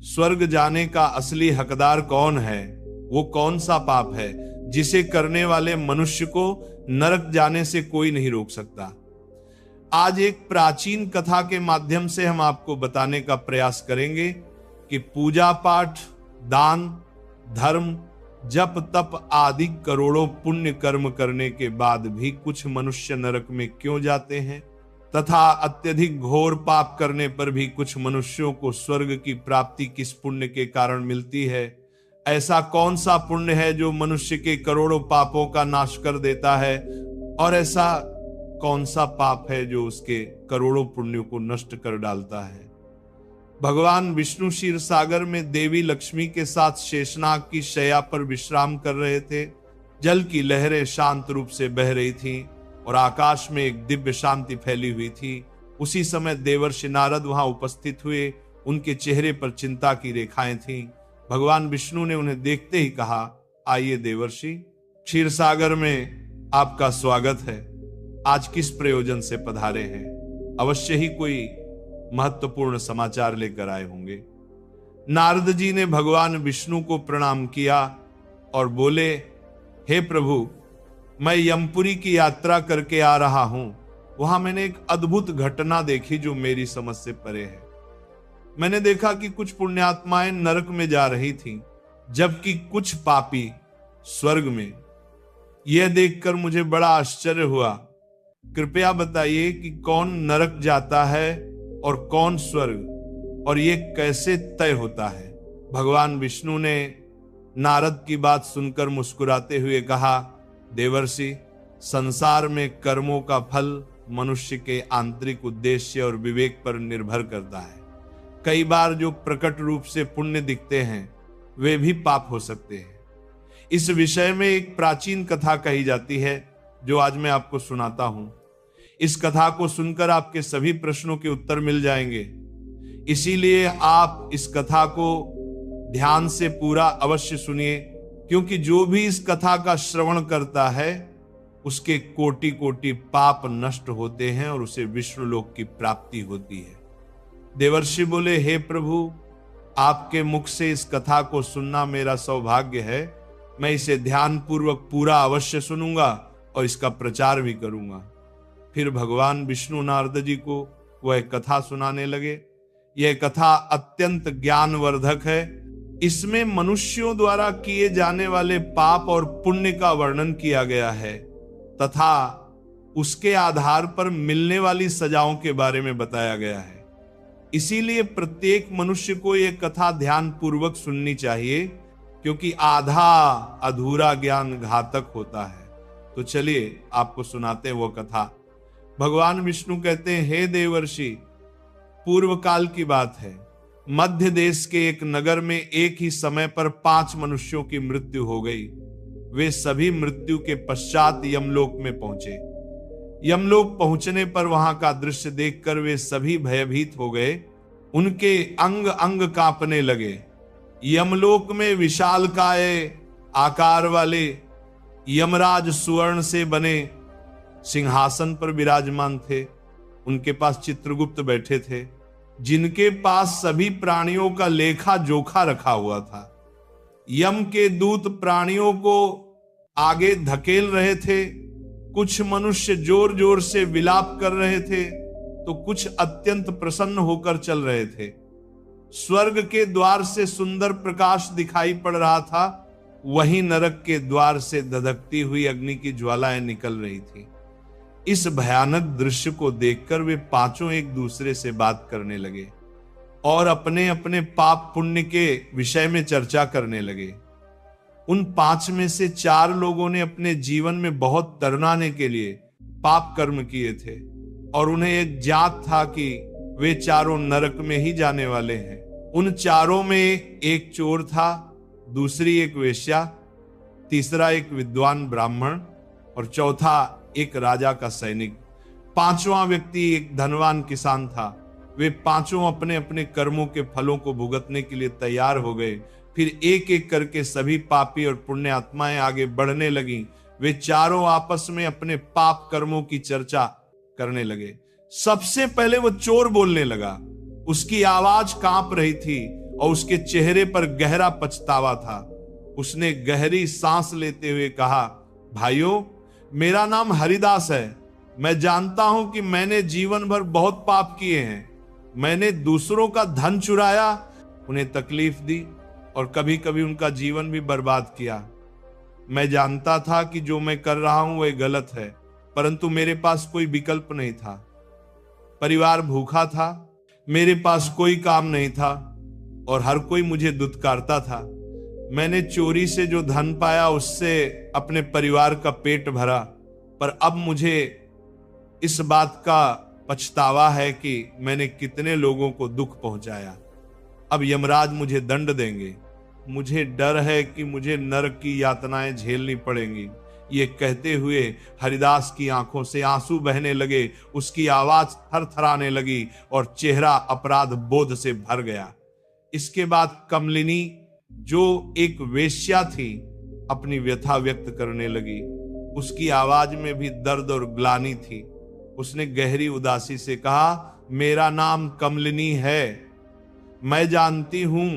स्वर्ग जाने का असली हकदार कौन है, वो कौन सा पाप है जिसे करने वाले मनुष्य को नरक जाने से कोई नहीं रोक सकता। आज एक प्राचीन कथा के माध्यम से हम आपको बताने का प्रयास करेंगे कि पूजा पाठ, दान, धर्म, जप तप आदि करोड़ों पुण्य कर्म करने के बाद भी कुछ मनुष्य नरक में क्यों जाते हैं, तथा अत्यधिक घोर पाप करने पर भी कुछ मनुष्यों को स्वर्ग की प्राप्ति किस पुण्य के कारण मिलती है। ऐसा कौन सा पुण्य है जो मनुष्य के करोड़ों पापों का नाश कर देता है, और ऐसा कौन सा पाप है जो उसके करोड़ों पुण्यों को नष्ट कर डालता है। भगवान विष्णु क्षीर सागर में देवी लक्ष्मी के साथ शेषनाग की शैया पर विश्राम कर रहे थे। जल की लहरें शांत रूप से बह रही थीं और आकाश में एक दिव्य शांति फैली हुई थी। उसी समय देवर्षि नारद वहां उपस्थित हुए। उनके चेहरे पर चिंता की रेखाएं थीं। भगवान विष्णु ने उन्हें देखते ही कहा, आइए देवर्षि, क्षीर सागर में आपका स्वागत है। आज किस प्रयोजन से पधारे हैं? अवश्य ही कोई महत्वपूर्ण समाचार लेकर आए होंगे। नारद जी ने भगवान विष्णु को प्रणाम किया और बोले, हे प्रभु, मैं यमपुरी की यात्रा करके आ रहा हूं। वहां मैंने एक अद्भुत घटना देखी जो मेरी समझ से परे है। मैंने देखा कि कुछ पुण्यात्माएं नरक में जा रही थीं, जबकि कुछ पापी स्वर्ग में। यह देखकर मुझे बड़ा आश्चर्य हुआ। कृपया बताइए कि कौन नरक जाता है और कौन स्वर्ग, और ये कैसे तय होता है? भगवान विष्णु ने नारद की बात सुनकर मुस्कुराते हुए कहा, देवर्षि, संसार में कर्मों का फल मनुष्य के आंतरिक उद्देश्य और विवेक पर निर्भर करता है। कई बार जो प्रकट रूप से पुण्य दिखते हैं वे भी पाप हो सकते हैं। इस विषय में एक प्राचीन कथा कही जाती है जो आज मैं आपको सुनाता हूं। इस कथा को सुनकर आपके सभी प्रश्नों के उत्तर मिल जाएंगे। इसीलिए आप इस कथा को ध्यान से पूरा अवश्य सुनिए, क्योंकि जो भी इस कथा का श्रवण करता है उसके कोटि कोटि पाप नष्ट होते हैं और उसे विष्णु लोक की प्राप्ति होती है। देवर्षि बोले, हे प्रभु, आपके मुख से इस कथा को सुनना मेरा सौभाग्य है। मैं इसे ध्यान पूर्वक पूरा अवश्य सुनूंगा और इसका प्रचार भी करूंगा। फिर भगवान विष्णु नारद जी को वह कथा सुनाने लगे। यह कथा अत्यंत ज्ञानवर्धक है। इसमें मनुष्यों द्वारा किए जाने वाले पाप और पुण्य का वर्णन किया गया है तथा उसके आधार पर मिलने वाली सजाओं के बारे में बताया गया है। इसीलिए प्रत्येक मनुष्य को यह कथा ध्यान पूर्वक सुननी चाहिए, क्योंकि आधा अधूरा ज्ञान घातक होता है। तो चलिए आपको सुनाते हैं वो कथा। भगवान विष्णु कहते हैं, हे देवर्षि, पूर्व काल की बात है। मध्य देश के एक नगर में एक ही समय पर 5 मनुष्यों की मृत्यु हो गई। वे सभी मृत्यु के पश्चात यमलोक में पहुंचे। यमलोक पहुंचने पर वहां का दृश्य देखकर वे सभी भयभीत हो गए। उनके अंग अंग कांपने लगे। यमलोक में विशालकाय आकार वाले यमराज सुवर्ण से बने सिंहासन पर विराजमान थे। उनके पास चित्रगुप्त बैठे थे, जिनके पास सभी प्राणियों का लेखा जोखा रखा हुआ था। यम के दूत प्राणियों को आगे धकेल रहे थे। कुछ मनुष्य जोर जोर से विलाप कर रहे थे तो कुछ अत्यंत प्रसन्न होकर चल रहे थे। स्वर्ग के द्वार से सुंदर प्रकाश दिखाई पड़ रहा था, वहीं नरक के द्वार से धधकती हुई अग्नि की ज्वालाएं निकल रही थी। इस भयानक दृश्य को देखकर वे पांचों एक दूसरे से बात करने लगे और अपने अपने पाप पुण्य के विषय में चर्चा करने लगे। उन 5 में से 4 लोगों ने अपने जीवन में बहुत तरनाने के लिए पाप कर्म किए थे और उन्हें एक ज्ञात था कि वे चारों नरक में ही जाने वाले हैं। उन चारों में एक चोर था, दूसरी एक वेश्या, तीसरा एक विद्वान ब्राह्मण और चौथा एक राजा का सैनिक। 5वां व्यक्ति एक धनवान किसान था। वे पांचों अपने अपने कर्मों के फलों को भुगतने के लिए तैयार हो गए। फिर एक एक करके सभी पापी और पुण्य आत्माएं आगे बढ़ने लगी। वे चारों आपस में अपने पाप कर्मों की चर्चा करने लगे। सबसे पहले वो चोर बोलने लगा। उसकी आवाज कांप रही थी और उसके चेहरे पर गहरा पछतावा था। उसने गहरी सांस लेते हुए कहा, भाइयों, मेरा नाम हरिदास है। मैं जानता हूं कि मैंने जीवन भर बहुत पाप किए हैं। मैंने दूसरों का धन चुराया, उन्हें तकलीफ दी और कभी कभी उनका जीवन भी बर्बाद किया। मैं जानता था कि जो मैं कर रहा हूं वह गलत है, परंतु मेरे पास कोई विकल्प नहीं था। परिवार भूखा था, मेरे पास कोई काम नहीं था और हर कोई मुझे दुत्कारता था। मैंने चोरी से जो धन पाया उससे अपने परिवार का पेट भरा, पर अब मुझे इस बात का पछतावा है कि मैंने कितने लोगों को दुख पहुंचाया। अब यमराज मुझे दंड देंगे। मुझे डर है कि मुझे नरक की यातनाएं झेलनी पड़ेंगी। ये कहते हुए हरिदास की आंखों से आंसू बहने लगे, उसकी आवाज थरथराने लगी और चेहरा अपराध बोध से भर गया। इसके बाद कमलिनी, जो एक वेश्या थी, अपनी व्यथा व्यक्त करने लगी। उसकी आवाज में भी दर्द और ग्लानि थी। उसने गहरी उदासी से कहा, मेरा नाम कमलिनी है। मैं जानती हूं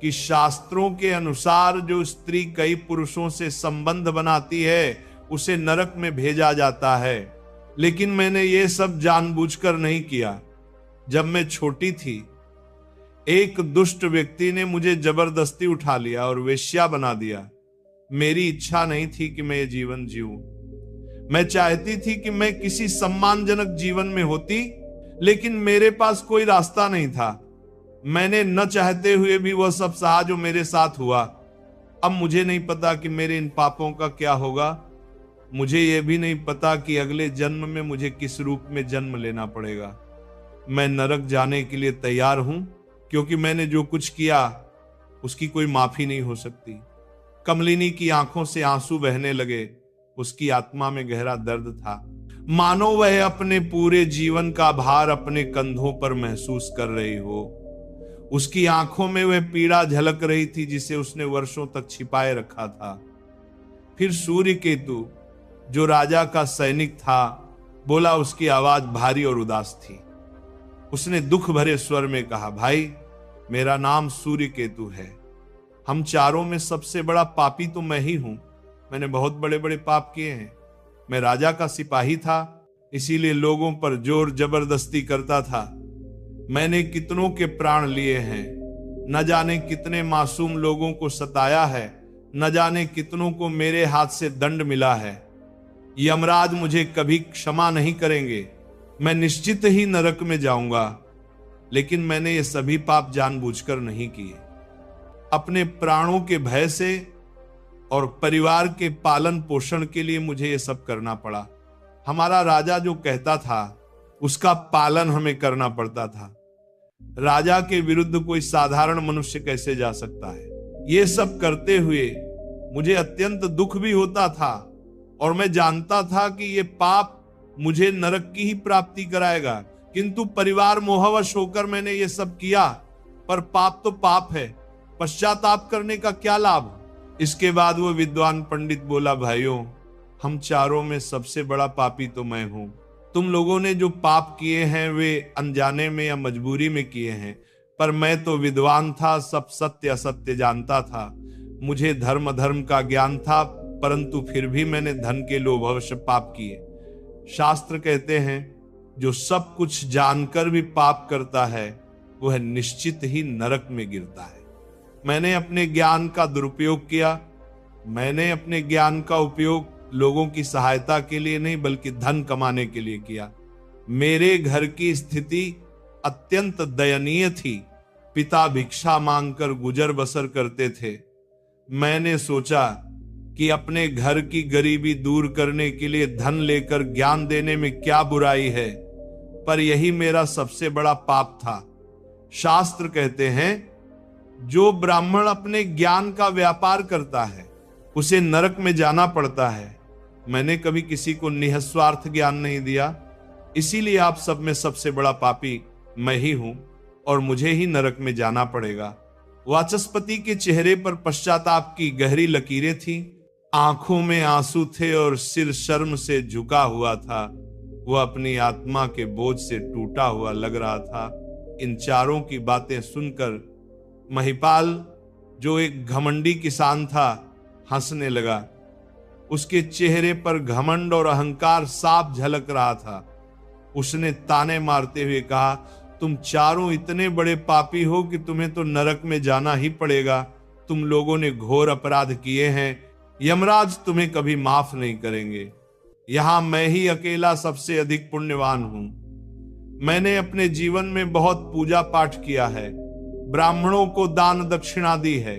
कि शास्त्रों के अनुसार जो स्त्री कई पुरुषों से संबंध बनाती है उसे नरक में भेजा जाता है, लेकिन मैंने ये सब जानबूझकर नहीं किया। जब मैं छोटी थी, एक दुष्ट व्यक्ति ने मुझे जबरदस्ती उठा लिया और वेश्या बना दिया। मेरी इच्छा नहीं थी कि मैं ये जीवन जीऊं। मैं चाहती थी कि मैं किसी सम्मानजनक जीवन में होती, लेकिन मेरे पास कोई रास्ता नहीं था। मैंने न चाहते हुए भी वह सब सहा जो मेरे साथ हुआ। अब मुझे नहीं पता कि मेरे इन पापों का क्या होगा। मुझे यह भी नहीं पता कि अगले जन्म में मुझे किस रूप में जन्म लेना पड़ेगा। मैं नरक जाने के लिए तैयार हूं, क्योंकि मैंने जो कुछ किया उसकी कोई माफी नहीं हो सकती। कमलिनी की आंखों से आंसू बहने लगे। उसकी आत्मा में गहरा दर्द था, मानो वह अपने पूरे जीवन का भार अपने कंधों पर महसूस कर रही हो। उसकी आंखों में वह पीड़ा झलक रही थी जिसे उसने वर्षों तक छिपाए रखा था। फिर सूर्यकेतु, जो राजा का सैनिक था, बोला। उसकी आवाज भारी और उदास थी। उसने दुख भरे स्वर में कहा, भाई, मेरा नाम सूर्यकेतु है। हम चारों में सबसे बड़ा पापी तो मैं ही हूं। मैंने बहुत बड़े बड़े पाप किए हैं। मैं राजा का सिपाही था, इसीलिए लोगों पर जोर जबरदस्ती करता था। मैंने कितनों के प्राण लिए हैं, न जाने कितने मासूम लोगों को सताया है, न जाने कितनों को मेरे हाथ से दंड मिला है। यमराज मुझे कभी क्षमा नहीं करेंगे। मैं निश्चित ही नरक में जाऊंगा, लेकिन मैंने ये सभी पाप जानबूझकर नहीं किए। अपने प्राणों के भय से और परिवार के पालन पोषण के लिए मुझे ये सब करना पड़ा। हमारा राजा जो कहता था उसका पालन हमें करना पड़ता था। राजा के विरुद्ध कोई साधारण मनुष्य कैसे जा सकता है? ये सब करते हुए मुझे अत्यंत दुख भी होता था और मैं जानता था कि ये पाप मुझे नरक की ही प्राप्ति कराएगा, किंतु परिवार मोहवश होकर मैंने ये सब किया। पर पाप तो पाप है, पश्चाताप करने का क्या लाभ? इसके बाद वो विद्वान पंडित बोला, भाइयों, हम चारों में सबसे बड़ा पापी तो मैं हूं। तुम लोगों ने जो पाप किए हैं वे अनजाने में या मजबूरी में किए हैं, पर मैं तो विद्वान था, सब सत्य असत्य जानता था। मुझे धर्म धर्म का ज्ञान था, परंतु फिर भी मैंने धन के लोभवश पाप किए। शास्त्र कहते हैं, जो सब कुछ जानकर भी पाप करता है वह निश्चित ही नरक में गिरता है। मैंने अपने ज्ञान का दुरुपयोग किया। मैंने अपने ज्ञान का उपयोग लोगों की सहायता के लिए नहीं, बल्कि धन कमाने के लिए किया। मेरे घर की स्थिति अत्यंत दयनीय थी। पिता भिक्षा मांगकर गुजर बसर करते थे। मैंने सोचा कि अपने घर की गरीबी दूर करने के लिए धन लेकर ज्ञान देने में क्या बुराई है, पर यही मेरा सबसे बड़ा पाप था। शास्त्र कहते हैं, जो ब्राह्मण अपने ज्ञान का व्यापार करता है उसे नरक में जाना पड़ता है। मैंने कभी किसी को निःस्वार्थ ज्ञान नहीं दिया, इसीलिए आप सब में सबसे बड़ा पापी मैं ही हूं और मुझे ही नरक में जाना पड़ेगा। वाचस्पति के चेहरे पर पश्चाताप की गहरी लकीरें थीं, आंखों में आंसू थे और सिर शर्म से झुका हुआ था। वह अपनी आत्मा के बोझ से टूटा हुआ लग रहा था। इन चारों की बातें सुनकर महिपाल जो एक घमंडी किसान था हंसने लगा। उसके चेहरे पर घमंड और अहंकार साफ झलक रहा था। उसने ताने मारते हुए कहा, तुम चारों इतने बड़े पापी हो कि तुम्हें तो नरक में जाना ही पड़ेगा। तुम लोगों ने घोर अपराध किए हैं, यमराज तुम्हें कभी माफ नहीं करेंगे। यहां मैं ही अकेला सबसे अधिक पुण्यवान हूं। मैंने अपने जीवन में बहुत पूजा पाठ किया है, ब्राह्मणों को दान दक्षिणा दी है,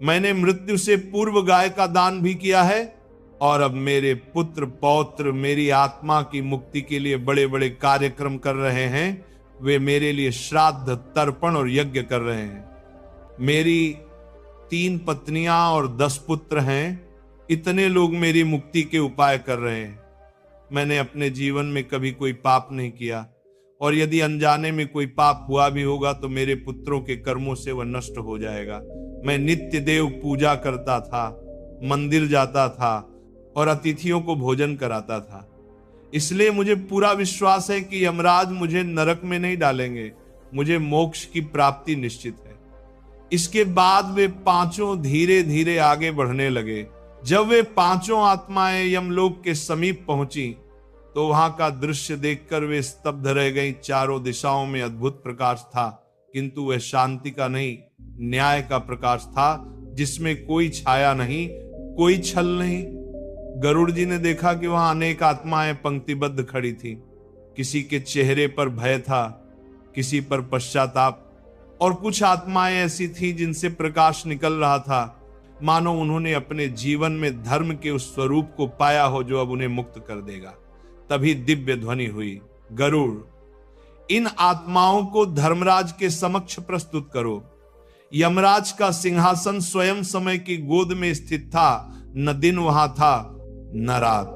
मैंने मृत्यु से पूर्व गाय का दान भी किया है, और अब मेरे पुत्र पौत्र मेरी आत्मा की मुक्ति के लिए बड़े बड़े कार्यक्रम कर रहे हैं। वे मेरे लिए श्राद्ध तर्पण और यज्ञ कर रहे हैं। मेरी 3 पत्नियां और 10 पुत्र हैं। इतने लोग मेरी मुक्ति के उपाय कर रहे हैं। मैंने अपने जीवन में कभी कोई पाप नहीं किया, और यदि अनजाने में कोई पाप हुआ भी होगा तो मेरे पुत्रों के कर्मों से वह नष्ट हो जाएगा। मैं नित्य देव पूजा करता था, मंदिर जाता था और अतिथियों को भोजन कराता था। इसलिए मुझे पूरा विश्वास है कि यमराज मुझे नरक में नहीं डालेंगे। मुझे मोक्ष की प्राप्ति निश्चित है। इसके बाद वे पांचों धीरे धीरे आगे बढ़ने लगे। जब वे पांचों आत्माएं यमलोक के समीप पहुंची तो वहां का दृश्य देखकर वे स्तब्ध रह गईं। चारों दिशाओं में अद्भुत प्रकाश था, किंतु वह शांति का नहीं, न्याय का प्रकाश था, जिसमें कोई छाया नहीं, कोई छल नहीं। गरुड़ जी ने देखा कि वहां अनेक आत्माएं पंक्तिबद्ध खड़ी थी। किसी के चेहरे पर भय था, किसी पर पश्चाताप, और कुछ आत्माएं ऐसी थी जिनसे प्रकाश निकल रहा था, मानो उन्होंने अपने जीवन में धर्म के उस स्वरूप को पाया हो जो अब उन्हें मुक्त कर देगा। तभी दिव्य ध्वनि हुई, गरुड़, इन आत्माओं को धर्मराज के समक्ष प्रस्तुत करो। यमराज का सिंहासन स्वयं समय की गोद में स्थित था। न दिन वहां था न रात।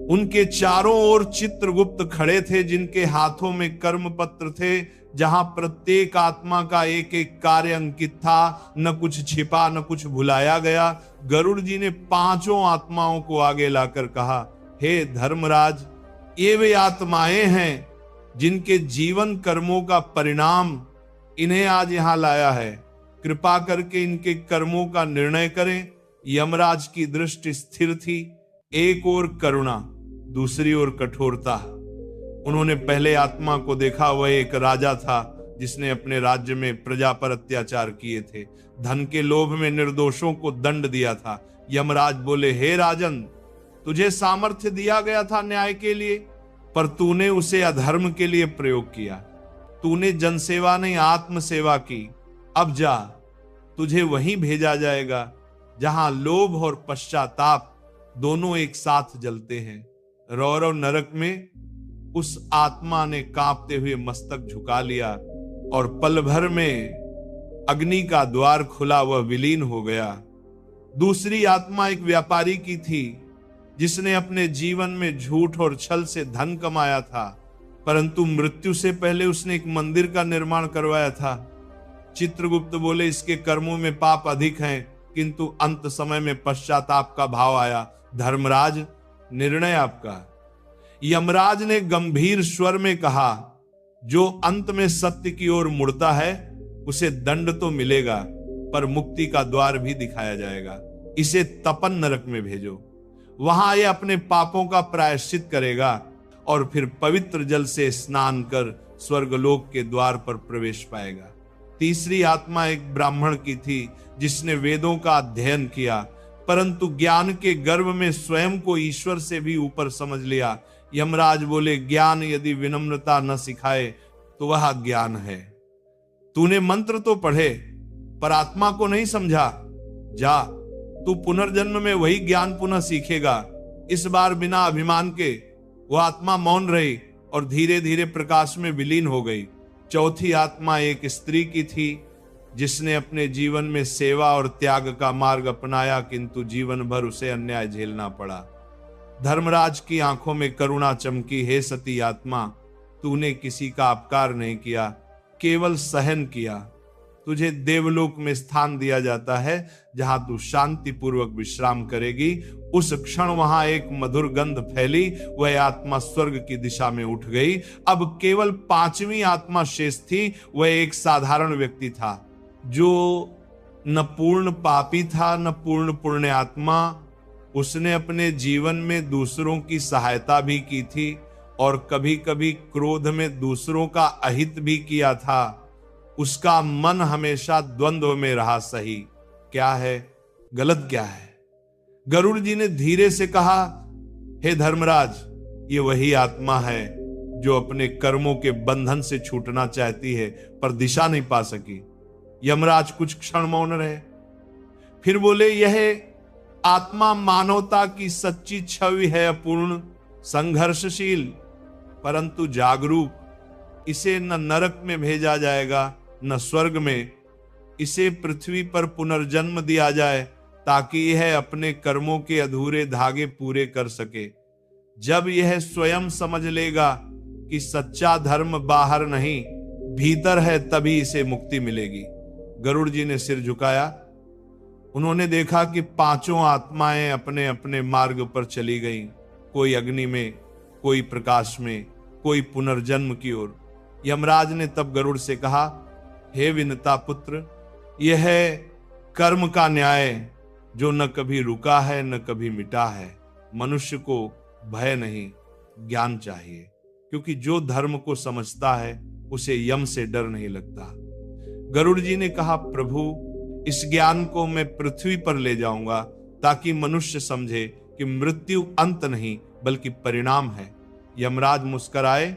उनके चारों ओर चित्रगुप्त खड़े थे, जिनके हाथों में कर्म पत्र थे, जहां प्रत्येक आत्मा का एक एक कार्य अंकित था। न कुछ छिपा न कुछ भुलाया गया। गरुड़ जी ने पांचों आत्माओं को आगे लाकर कहा, हे धर्मराज, ये वे आत्माएं हैं जिनके जीवन कर्मों का परिणाम इन्हें आज यहां लाया है। कृपा करके इनके कर्मों का निर्णय करें। यमराज की दृष्टि स्थिर थी, एक ओर करुणा, दूसरी ओर कठोरता। उन्होंने पहले आत्मा को देखा, वह एक राजा था जिसने अपने राज्य में प्रजा पर अत्याचार किए थे, धन के लोभ में निर्दोषों को दंड दिया था। यमराज बोले, हे राजन, तुझे सामर्थ्य दिया गया था न्याय के लिए, पर तूने उसे अधर्म के लिए प्रयोग किया। तूने जनसेवा नहीं आत्म सेवा की। अब जा, तुझे वहीं भेजा जाएगा जहां लोभ और पश्चाताप दोनों एक साथ जलते हैं। रौरव नरक में उस आत्मा ने कांपते हुए मस्तक झुका लिया और पल भर में अग्नि का द्वार खुला, वह विलीन हो गया। दूसरी आत्मा एक व्यापारी की थी, जिसने अपने जीवन में झूठ और छल से धन कमाया था, परंतु मृत्यु से पहले उसने एक मंदिर का निर्माण करवाया था। चित्रगुप्त बोले, इसके कर्मों में पाप अधिक हैं, किंतु अंत समय में पश्चाताप का भाव आया। धर्मराज, निर्णय आपका। यमराज ने गंभीर स्वर में कहा, जो अंत में सत्य की ओर मुड़ता है उसे दंड तो मिलेगा, पर मुक्ति का द्वार भी दिखाया जाएगा। इसे तपन नरक में भेजो। वहां यह अपने पापों का प्रायश्चित करेगा और फिर पवित्र जल से स्नान कर स्वर्गलोक के द्वार पर प्रवेश पाएगा। तीसरी आत्मा एक ब्राह्मण की थी, जिसने वेदों का अध्ययन किया, परंतु ज्ञान के गर्भ में स्वयं को ईश्वर से भी ऊपर समझ लिया। यमराज बोले, ज्ञान यदि विनम्रता न सिखाए तो वह ज्ञान है। तूने मंत्र तो पढ़े पर आत्मा को नहीं समझा। जा, तू पुनर्जन्म में वही ज्ञान पुनः सीखेगा। इस बार बिना अभिमान के वह आत्मा मौन रही और धीरे धीरे प्रकाश में विलीन हो गई। चौथी आत्मा एक स्त्री की थी, जिसने अपने जीवन में सेवा और त्याग का मार्ग अपनाया, किंतु जीवन भर उसे अन्याय झेलना पड़ा। धर्मराज की आंखों में करुणा चमकी। हे सती आत्मा, तूने किसी का अपकार नहीं किया, केवल सहन किया। तुझे देवलोक में स्थान दिया जाता है, जहां तू शांति पूर्वक विश्राम करेगी। उस क्षण वहां एक मधुर गंध फैली। वह आत्मा स्वर्ग की दिशा में उठ गई। अब केवल 5वीं आत्मा शेष थी। वह एक साधारण व्यक्ति था। जो न पूर्ण पापी था न पूर्ण पुण्यात्मा, उसने अपने जीवन में दूसरों की सहायता भी की थी और कभी कभी क्रोध में दूसरों का अहित भी किया था। उसका मन हमेशा द्वंद्व में रहा, सही क्या है गलत क्या है। गरुड़ जी ने धीरे से कहा, हे धर्मराज, ये वही आत्मा है जो अपने कर्मों के बंधन से छूटना चाहती है पर दिशा नहीं पा सकी। यमराज कुछ क्षण मौन रहे, फिर बोले, यह आत्मा मानवता की सच्ची छवि है, अपूर्ण संघर्षशील परंतु जागरूक। इसे न नरक में भेजा जाएगा न स्वर्ग में। इसे पृथ्वी पर पुनर्जन्म दिया जाए ताकि यह अपने कर्मों के अधूरे धागे पूरे कर सके। जब यह स्वयं समझ लेगा कि सच्चा धर्म बाहर नहीं भीतर है, तभी इसे मुक्ति मिलेगी। गरुड़ जी ने सिर झुकाया। उन्होंने देखा कि पांचों आत्माएं अपने अपने मार्ग पर चली गईं, कोई अग्नि में, कोई प्रकाश में, कोई पुनर्जन्म की ओर। यमराज ने तब गरुड़ से कहा, हे विनता पुत्र, यह है कर्म का न्याय जो न कभी रुका है न कभी मिटा है। मनुष्य को भय नहीं, ज्ञान चाहिए, क्योंकि जो धर्म को समझता है उसे यम से डर नहीं लगता। गरुड़ जी ने कहा, प्रभु, इस ज्ञान को मैं पृथ्वी पर ले जाऊंगा ताकि मनुष्य समझे कि मृत्यु अंत नहीं बल्कि परिणाम है। यमराज मुस्कुराए।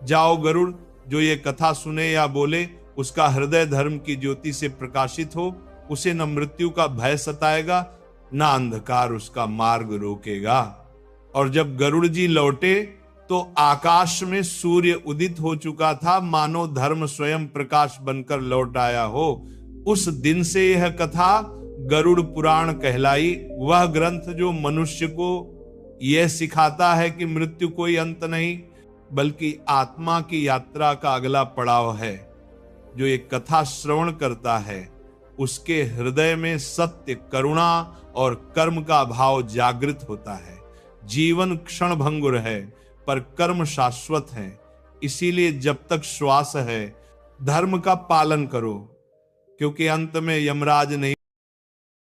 जाओ गरुड़, जो ये कथा सुने या बोले उसका हृदय धर्म की ज्योति से प्रकाशित हो, उसे न मृत्यु का भय सताएगा न अंधकार उसका मार्ग रोकेगा। और जब गरुड़ जी लौटे तो आकाश में सूर्य उदित हो चुका था, मानो धर्म स्वयं प्रकाश बनकर लौट आया हो। उस दिन से यह कथा गरुड़ पुराण कहलाई, वह ग्रंथ जो मनुष्य को यह सिखाता है कि मृत्यु कोई अंत नहीं बल्कि आत्मा की यात्रा का अगला पड़ाव है। जो ये कथा श्रवण करता है उसके हृदय में सत्य, करुणा और कर्म का भाव जागृत होता है। जीवन क्षण भंगुर है पर कर्म शाश्वत है। इसीलिए जब तक श्वास है धर्म का पालन करो, क्योंकि अंत में यमराज नहीं